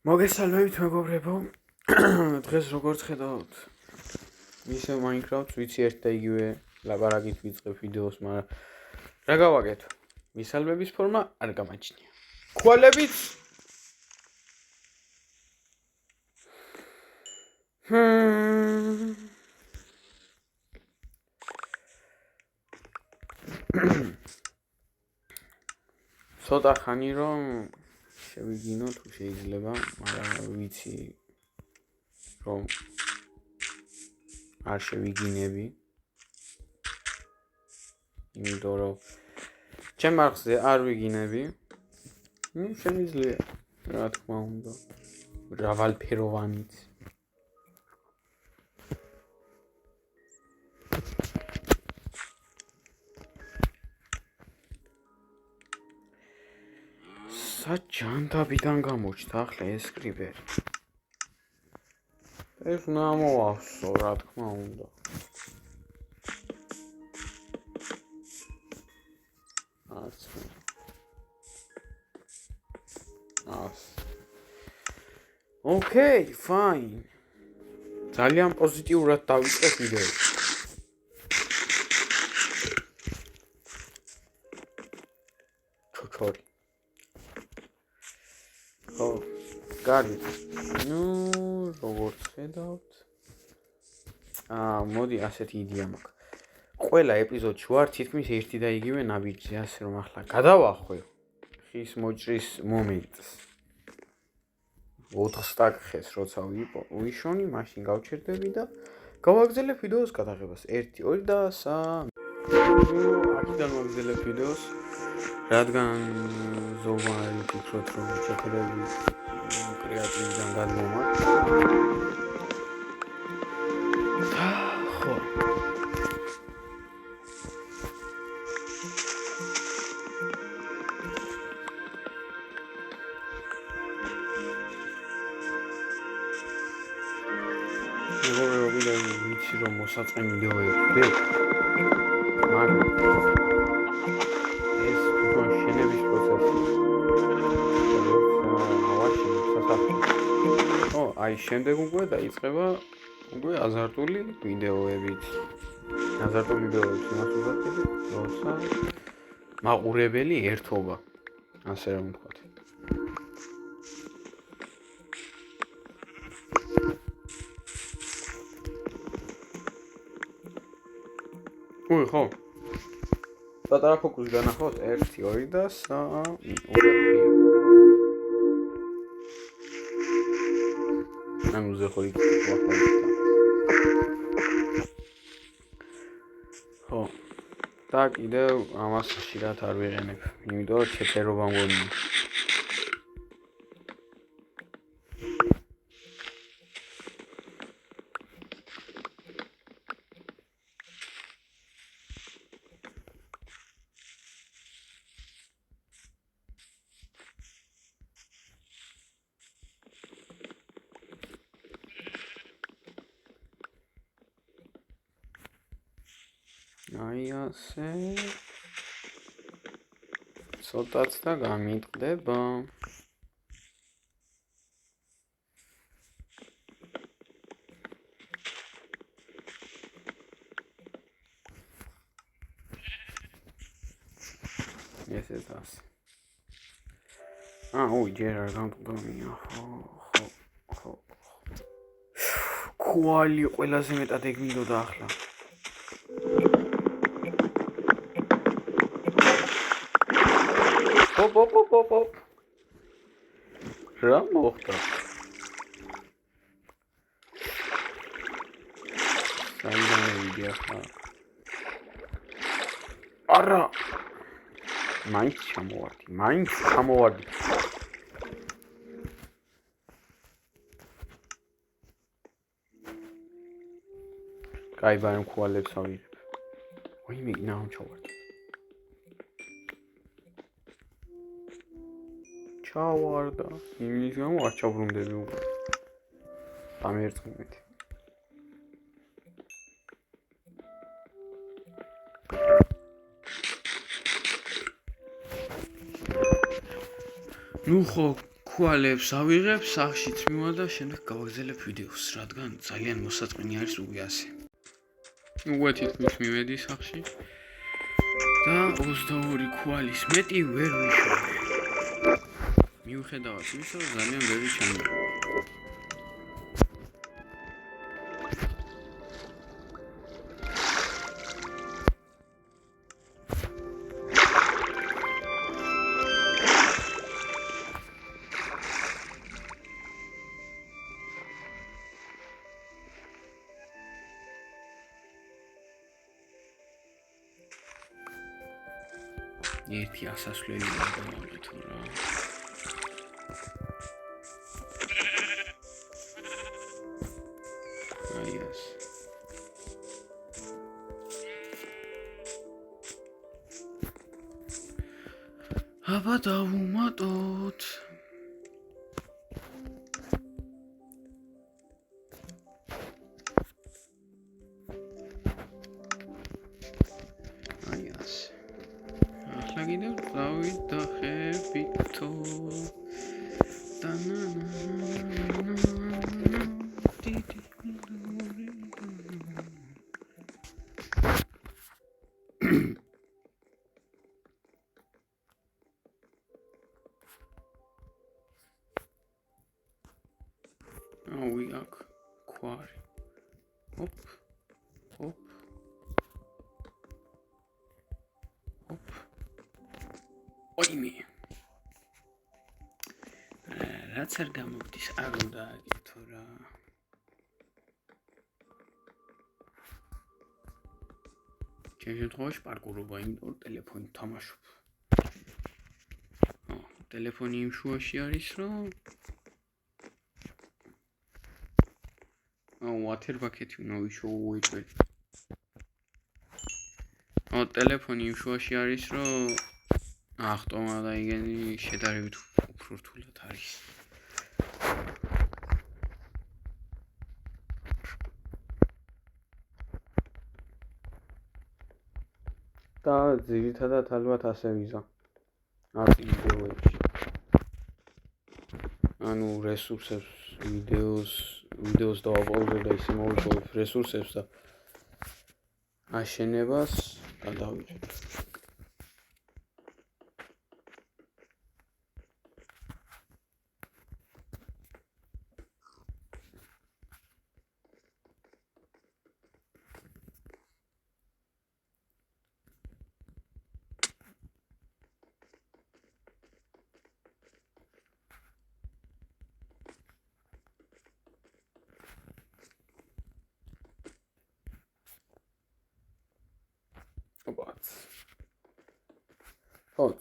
მოგესალმებით მეგობრებო. დღეს როგორც ხედავთ, ისე Minecraft-ს ვიცი ერთ და იგივე ლაპარაკით ვიწყებ ვიდეოს, მაგრამ რა გავაკეთო? მისალმების ფორმა არ გამაჩნია. ქვალებით ცოტა ხანი რომ შევიგინო თუ შეიძლება, მაგრამ ვიცი რომ არ შევიგინები. იმიტომ რომ ჩემ არხზე არ ვიგინები. შემიძლია, რა თქმა უნდა. მრავალფეროვანით. საჯანდაბიდან გამოჩნდა ახლა ეს კრიპერი. ეს უნდა მოვახსო, რა თქმა უნდა. Okay, fine. ძალიან პოზიტიურად დავიწყებ ვიდეოს. ჩოჩორი. ხო, კარგი. როგორც ხედავთ. მოდი ასეთი იდეა მაქვს. ყველა ეპიზოდში ვარ თითქმის ერთი და იგივე ნაბიჯზე, ასე რომ ახლა გადავახვევ ხის მოჭრის მომენტს. 4 სტაკ ხეს როცა ვიშონი, მაშინ გავჩერდები და გავაგზავნებ ვიდეოს გადაღებას 1, 2 და 3. აქედან ვაგზავნებ ვიდეოს, რადგან ზოგადად ვფიქრობ, რომ შეხედები კრეატივიდან გადმომა. ხო. ვიცი რომ მოსაწყენ ვიდეოები მაგრამ ეს თქვენ შენების პროცესი აი შემდეგ უკვე დაიწყება უკვე აზარტული ვიდეოებით იმას უზრდები როცა მაყურებელი ერთობა ასე რომ ვთქვათ. ხო. პატარა ფოკუსი განახოთ 1, 2 და 3. ანუ ზეხორი ხო. და კიდევ ამას ხშირად არ ვიყენებ, იმიტომ რომ ჩეწერობა მგონია. აი ასე ცოტაც და გამიტყდება. ესეც ასე. ჯერ არ გამტყდომია. ხო. კვალი ყველაზე მეტად ეგ მინდოდა ახლა. Pop. რა მოხდა? საინდანები ახლა. არა. მაინც ჩამოვარდი. კაი ბაი მქვალებს ავიღებ. ვაიმე ნაუნ ჩავარდი. ჩავარდა. იმის გამო არ ჩავრუნდები უკვე. დამერწმუნეთ. ხო, თვალებს ავიღებ, სახშიც მივა და შემდეგ გავაგზავნებ ვიდეოს, რადგან ძალიან მოსაწყენი არის უკვე ასე. უკვე თითქმის მივედი სახში და 22 ქვალის მეტი ვერ ვიშოვე. მიუხედავად იმისა, რომ ძალიან ბევრი ჩამოვიდა. ერთი ასასვლელი გამოვიდო რა. აი ეს. აბა დავუმატოთ. კიდევ დავიდახებითო we are quarry. Hop. Oime. რაც არ გამოგდის, არ უნდა აკეთო რა. ჩემ შემთხვევაში პარკურობა, იმიტომ რომ ტელეფონით თამაშობ. ტელეფონი იმ შუაში არის, რომ water bucket უნდა ვიშოვე. ტელეფონი იმ შუაში არის, რომ ახტომა და იგენი შედარებით უფრო რთულად არის. და ძირითადად ალბათ ასე ვიზა. ამ ვიდეოებში. ანუ რესურსებს, ვიდეოს დავაპაუზებ და ისე მოვიშოვებ რესურსებს და აშენებას და დავიჭერ.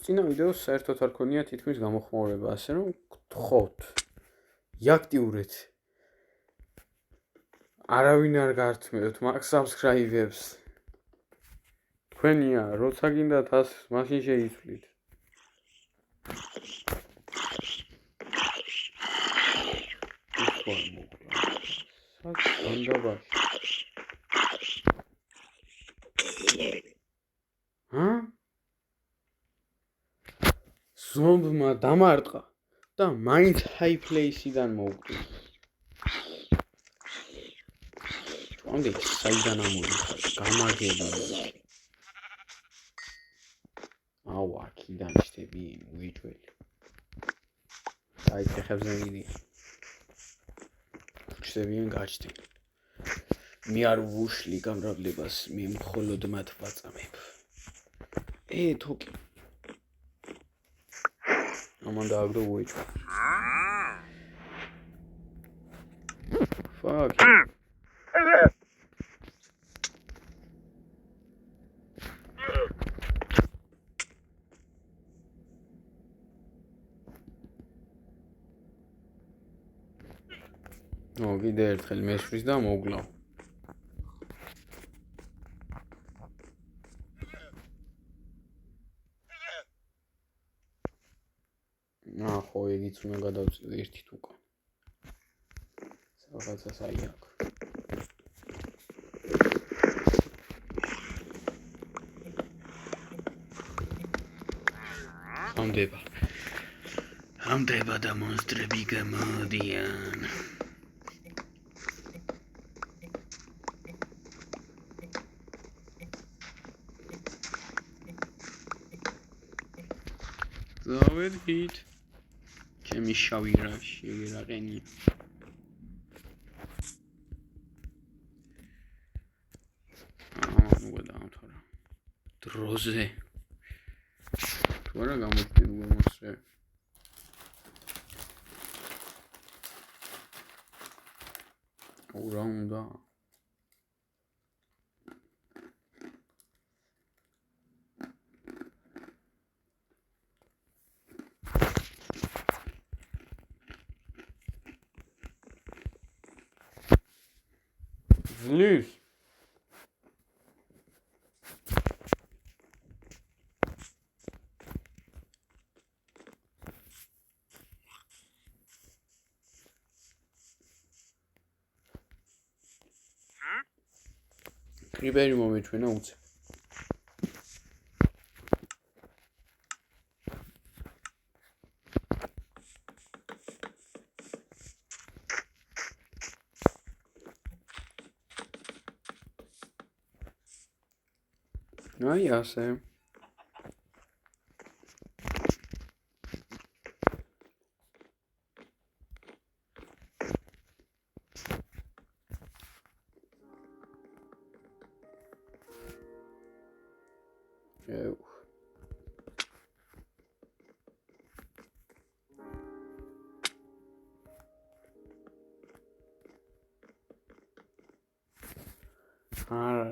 წინა ვიდეოს საერთოდ არ ქონია თითქმის გამოხმაურება, ასე რომ გთხოვთ, იაქტიურეთ. არავინ არ გართმევთ, მაგ subscribe-ებს. თქვენია, როცა გინდათ მაშინ შეიცვლით. ზომბმა დამარტყა და მაინც high place-იდან მოვკვდა. ამდე საიდან ამოიხარ, გამაგები. აქიდან შტებიან უიჭველი. აი ხეხებზე მიდიან. შტებიან გაჩნდნენ. მე არ ვუშლი გამრავლებას, მე მხოლოდ მათ ვაწამებ. თოკი. ამან დააგდო უეჭვა. Fuck. კიდე ერთხელ მესვრის და მოვგლავ. ხო, ეგიც უნდა გადავწევ ერთით უკან. რაღაცას აი აქ. ამდება. ამდება და მონსტრები გამოდიან. დავედით. ჩემი შავი რაყენი. ნუ გადაამთავრა. დროზე. თუ არა გამოჩნდნენ უკვე მონსტრები. რა უნდა? ძლივს. კრიპერი მომეჩვენა უცებ. აი ასე.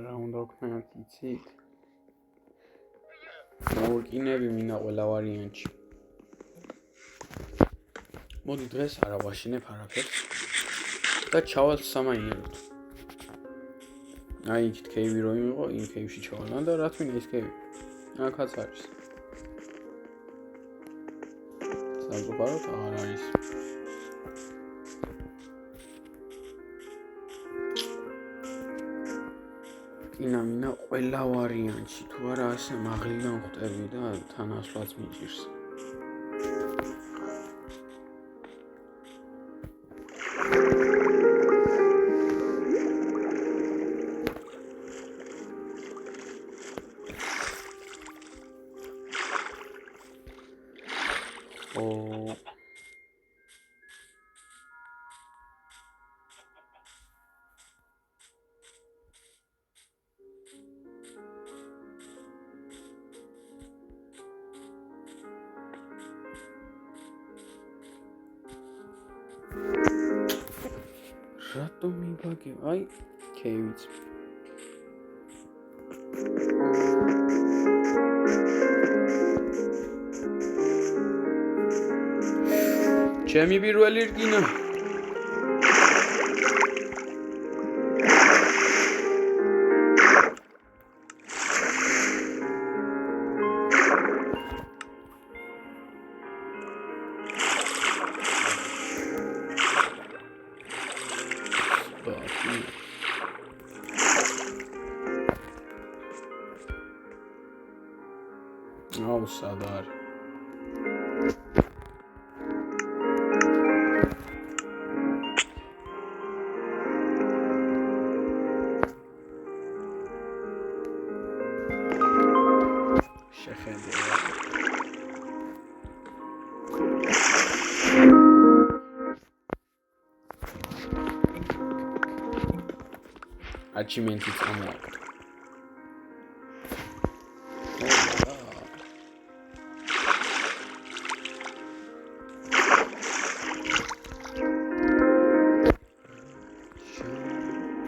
რა უნდა ვქნათ იცით? მოვკინები მინა ყველა ვარიანტში. მოდი დღეს არა ვაშინებ არაფერს და ჩავალ სამაინეროდ. აი იქით კეივი რო იმიყო, იმ კეივში ჩავალ და რა თქმა უნდა ის კეივი. აქაც არის. საზოგადოებრივ აღარ არის. კინამინა ყველა ვარიანტში თუ არა ასე მაღლიდან ხვდები და თან ასვლაც მიჭირს. რატომ მიბაგე? აი, კეივიც. ჩემი პირველი რკინა. აუ სად არის? შეხედე. აჩიმენტი წამოაკ.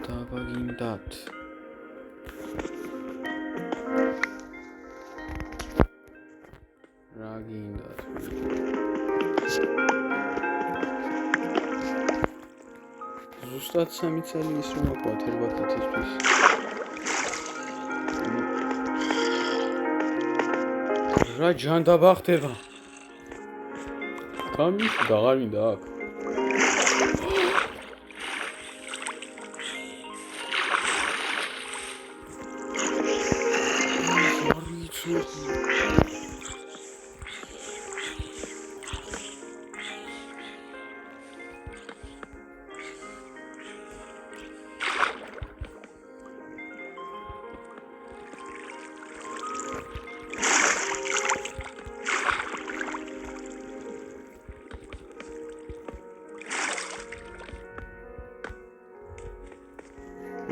დავაგინდათ. რა გინდათ? ზუსტად 3 წელი ის რომ აკვათ ერბათათისთვის. რა ჯანდაბა ხდება? თამის დაღარ მინდა აქ.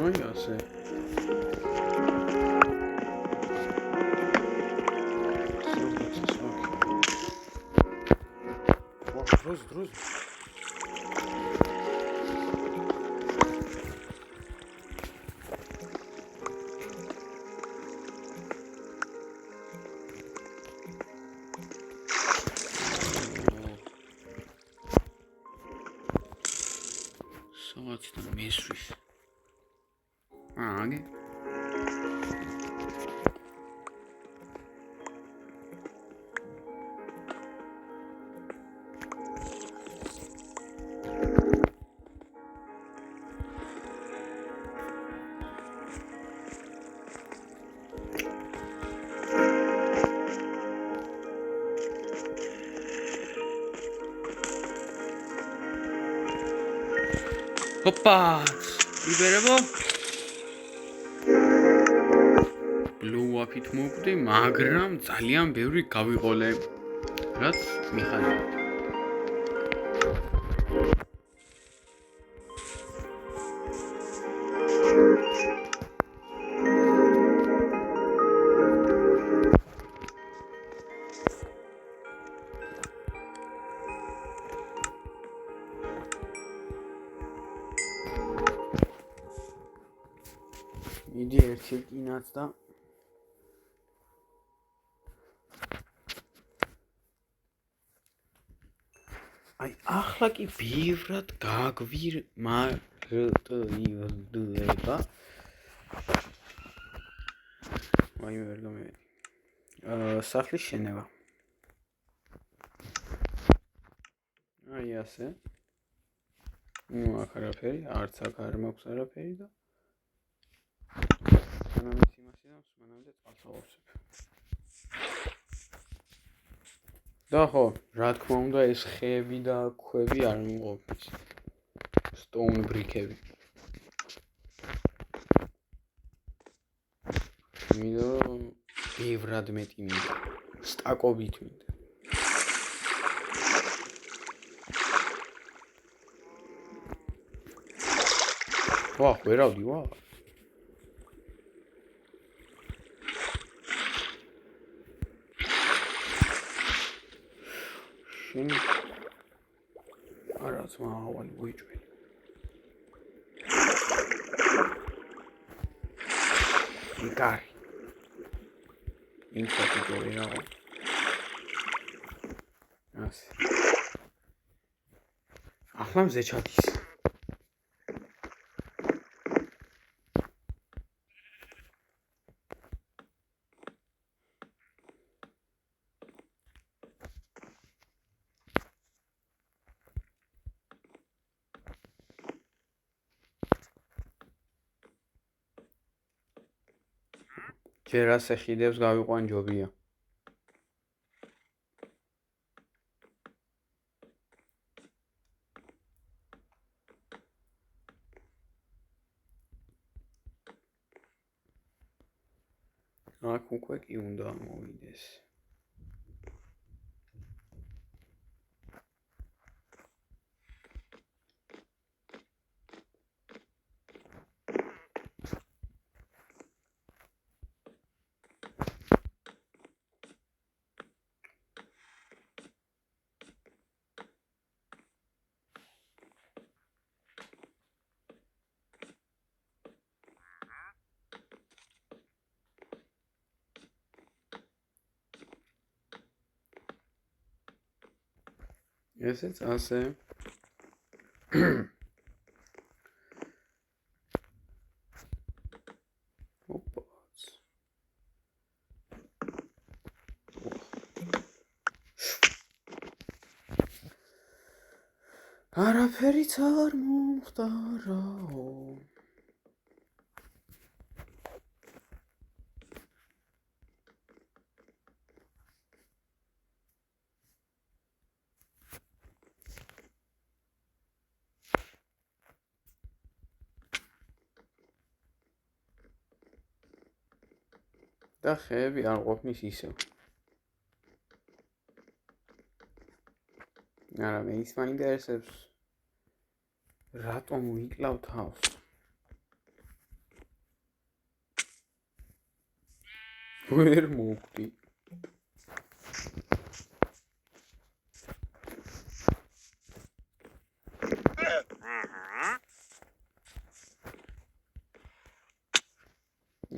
აი ასე. Друз. Сағатдан месрис. Аге. Hoppa! იბერებო. blow up-ით მოვკვდი, მაგრამ ძალიან ბევრი გავიყოლე. რაც მიხარია. მიდი ერთი კინაც და აი ახლა კი ბევრად გაგვირმარტივდება. აი ვერ გამოვიდი. სახლის შენება. აი ასე. ნუ აქ არაფერი, არც აქ არ მაქვს არაფერი და მანამდე იმასიდან მანამდე წავსავსებ. და ხო, რა თქმა უნდა ეს ხეები და ქვები არ მიყოფის. stone brick-ები. იმიტომ ბევრად მეტი მინდა. სტაკობით მინდა. ვაჰ, ვერავდი, ვაჰ. არაც მაღალი ვიჭვი. იკარი. ინფრატი გორია. ასე. ახლა მზე ჩადის. ჯერ ასე ხიდებს გავიყვან ჯობია. აქ უკვე კი უნდა მოვიდეს. ესეც ასე. ოპაც. არაფერიც არ მომხდარაო. და ხეები არ ყოფნის ისევ. არა, მე ის მაინტერესებს რატომ ვიკლავ თავს. ვერ მოვკვდი.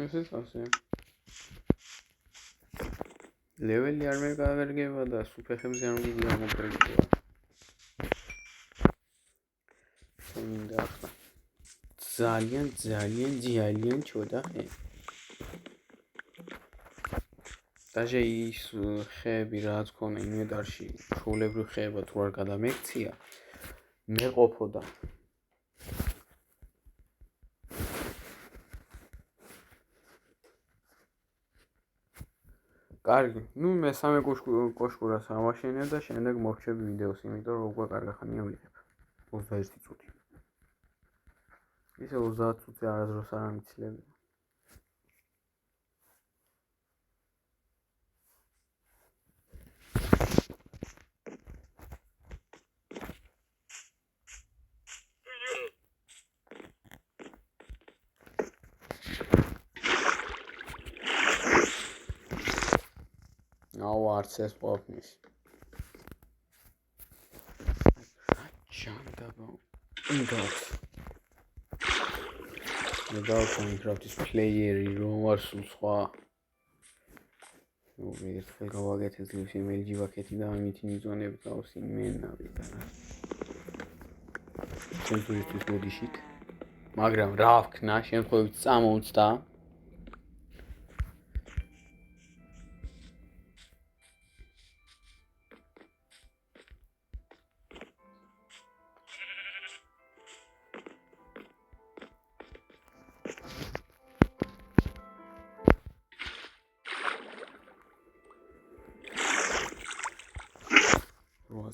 ესეც ასე. ლეველი არ მეკავერგება და სუფეხებზე არ მიგია მოგრეგება. მინდა ახლა. ძალიან ჩოდახე. დაჟე ის ხეები რაც ქონა ინვენტარში, ჩვეულებრივ ხეება თუ არ გადამექცია, მეყოფოდა. კარგი, მესამე კოშკურას ამაშენებ და შემდეგ მოვჩები ვიდეოს, იმიტომ რომ უკვე კარგი ხანია ვიღებ. 21 წუთი. ისე 30 წუთი არასდროს არ ამიცილებ. არც ეს ყოფნის. ჩანდაბა. ინგავს. მე დავკონტროლის პლეიერი რომ არ სულ სხვა. მე ერთხელ გავაკეთე ის MLG ვაკეთი და ამით მიზონები გავსი მენავი და. შემთხვევით მოდიშით. მაგრამ რა ვქნა, შემთხვევით წამოვწდა.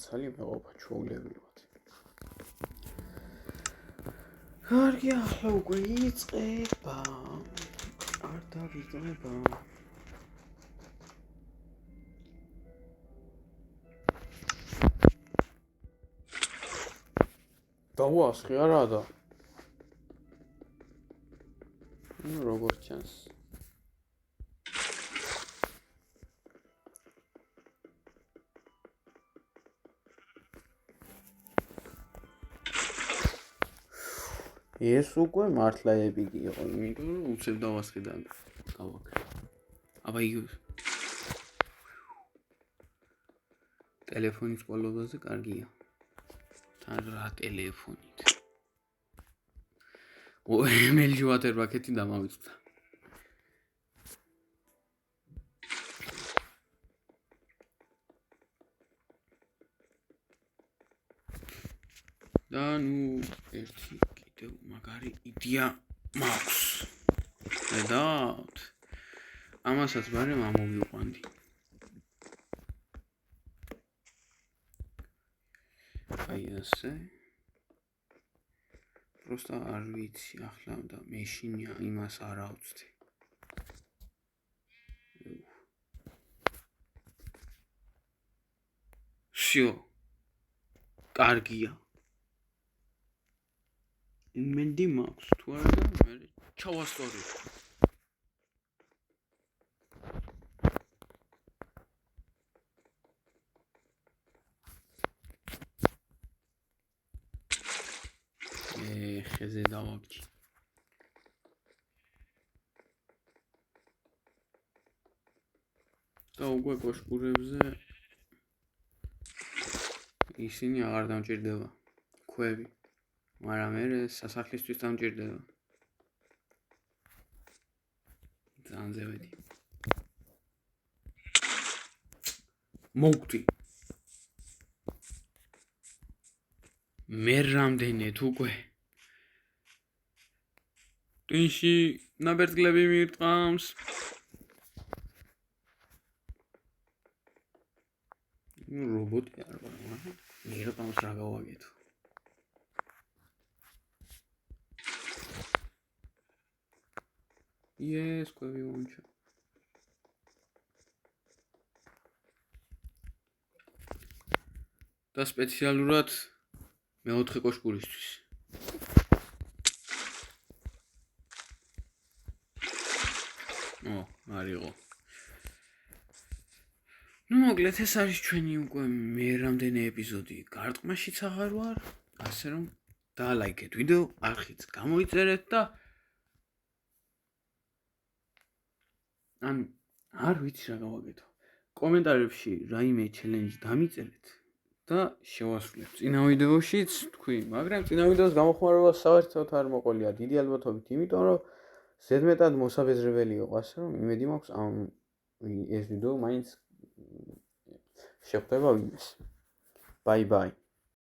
ცალი მეყოფა ჩვეულებრივად. კარგი, ახლა უკვე იწყება. არ დავიწყება. დავასხი არა და. როგორც ჩანს. ეს უკვე მართლა ეპიკი იყო, იმიტომ რომ უცებ დავასხი და გავაკეთე. აბა იგივე. ტელეფონის ყოლობაზე კარგია. თან რა ტელეფონით. MLG water bucket-ი დამავიწყდა. და ერთი კიდევ მაგარი იდეა მაქვს. და ამასაც ბარემ ამოვიყვანდი. აი ასე. просто არ ვიცი ახლა და მეშინია იმას არ ავწდი. всё. კარგია. ინვენტი მაქვს თუ არა და მე ჩავასწორი. ხეზე დავაგჭი. და უკვე კოშკურებზე ისინი აღარ დამჭირდება. ქვევი. მაგრამ მე სასახლისთვის დამჭირდება. ძალიან ზევედი. მოვკვდი. მე რამდენად უკვე ტვინში ნაბერწკლები მირტყამს. რობოტი არ ვარ, მაგრამ მირტყამს რა გავაკეთო. Yes, კვები მომჩა. და სპეციალურად მეოთხე კოშკურისთვის. არისო. ну მოკლედ ეს არის ჩვენი უკვე მე რამდენი ეპიზოდი გარტყმაშიც აღარ ვარ ასე რომ დაალაიქეთ ვიდეო არხიც გამოიწერეთ და ანუ არ ვიცი რა გავაკეთო კომენტარებში რაიმე ჩელენჯი დამიწერეთ და შევასრულებ წინა ვიდეოშიც თქვი მაგრამ წინა ვიდეოს გამოხმარება საერთოდ არ მოყოლია დიდი ალბათობით იმიტომ რომ ზედმეტად მოსაბეზრებელი იყო ასე რომ იმედი მაქვს ამ ეს ვიდეო მაინც შეხვდება ვინმეს. Bye bye.